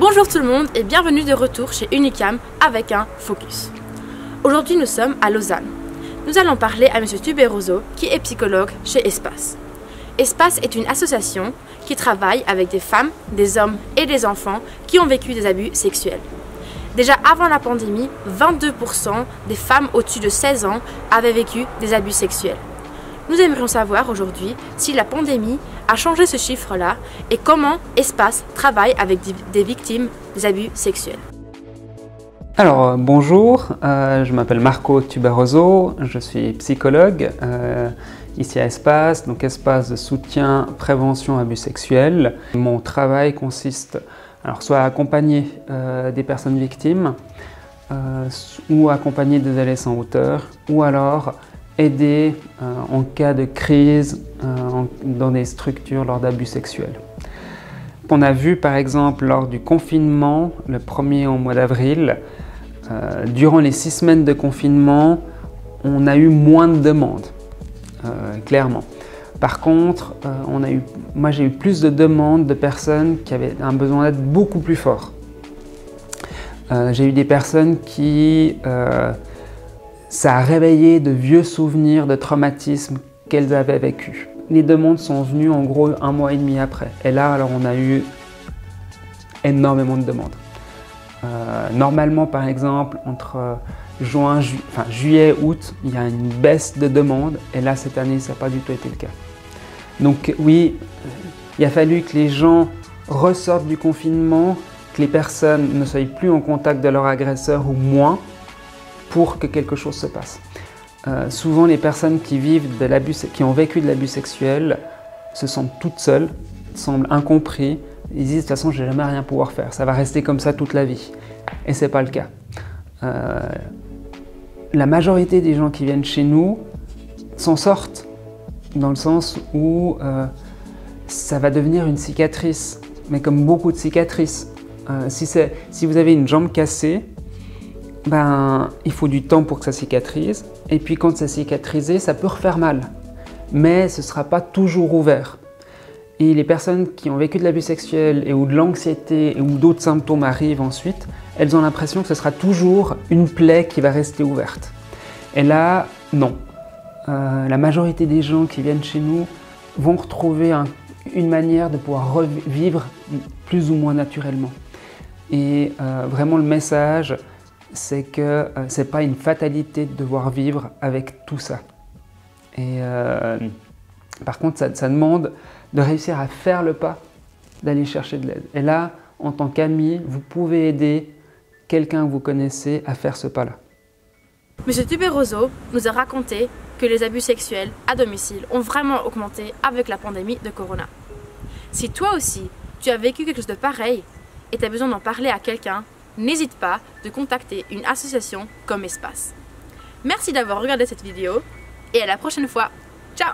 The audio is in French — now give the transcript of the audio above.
Bonjour tout le monde et bienvenue de retour chez Unicam avec un focus. Aujourd'hui nous sommes à Lausanne. Nous allons parler à M. Tuberoso qui est psychologue chez Espace. Espace est une association qui travaille avec des femmes, des hommes et des enfants qui ont vécu des abus sexuels. Déjà avant la pandémie, 22% des femmes au-dessus de 16 ans avaient vécu des abus sexuels. Nous aimerions savoir aujourd'hui si la pandémie a changé ce chiffre-là et comment Espace travaille avec des victimes des abus sexuels. Alors bonjour, je m'appelle Marco Tuberoso, je suis psychologue ici à Espace, donc Espace de soutien, prévention, abus sexuels. Mon travail consiste soit à accompagner des personnes victimes ou accompagner des adolescents auteurs ou alors aider en cas de crise dans des structures lors d'abus sexuels. On a vu par exemple lors du confinement, le premier au mois d'avril, durant les 6 semaines de confinement, on a eu moins de demandes, clairement. Par contre, moi j'ai eu plus de demandes de personnes qui avaient un besoin d'aide beaucoup plus fort. J'ai eu des personnes qui... ça a réveillé de vieux souvenirs de traumatismes qu'elles avaient vécu. Les demandes sont venues en gros 1 mois et demi après. Et là, alors on a eu énormément de demandes. Normalement, par exemple, entre juillet, août, il y a une baisse de demandes. Et là, cette année, ça n'a pas du tout été le cas. Donc oui, il a fallu que les gens ressortent du confinement, que les personnes ne soient plus en contact de leur agresseur ou moins, pour que quelque chose se passe. Souvent, les personnes qui ont vécu de l'abus sexuel se sentent toutes seules, semblent incompris. Ils disent de toute façon, je ne vais jamais rien pouvoir faire, ça va rester comme ça toute la vie. Et ce n'est pas le cas. La majorité des gens qui viennent chez nous s'en sortent, dans le sens où ça va devenir une cicatrice, mais comme beaucoup de cicatrices. Si vous avez une jambe cassée, il faut du temps pour que ça cicatrise. Et puis quand c'est cicatrisé, ça peut refaire mal. Mais ce ne sera pas toujours ouvert. Et les personnes qui ont vécu de l'abus sexuel et ou de l'anxiété ou d'autres symptômes arrivent ensuite, elles ont l'impression que ce sera toujours une plaie qui va rester ouverte. Et là, non. La majorité des gens qui viennent chez nous vont retrouver une manière de pouvoir revivre plus ou moins naturellement. Et vraiment le message, c'est que ce n'est pas une fatalité de devoir vivre avec tout ça. Et par contre, ça demande de réussir à faire le pas, d'aller chercher de l'aide. Et là, en tant qu'ami, vous pouvez aider quelqu'un que vous connaissez à faire ce pas-là. M. Tuberoso nous a raconté que les abus sexuels à domicile ont vraiment augmenté avec la pandémie de Corona. Si toi aussi, tu as vécu quelque chose de pareil et tu as besoin d'en parler à quelqu'un, n'hésite pas de contacter une association comme Espace. Merci d'avoir regardé cette vidéo et à la prochaine fois. Ciao!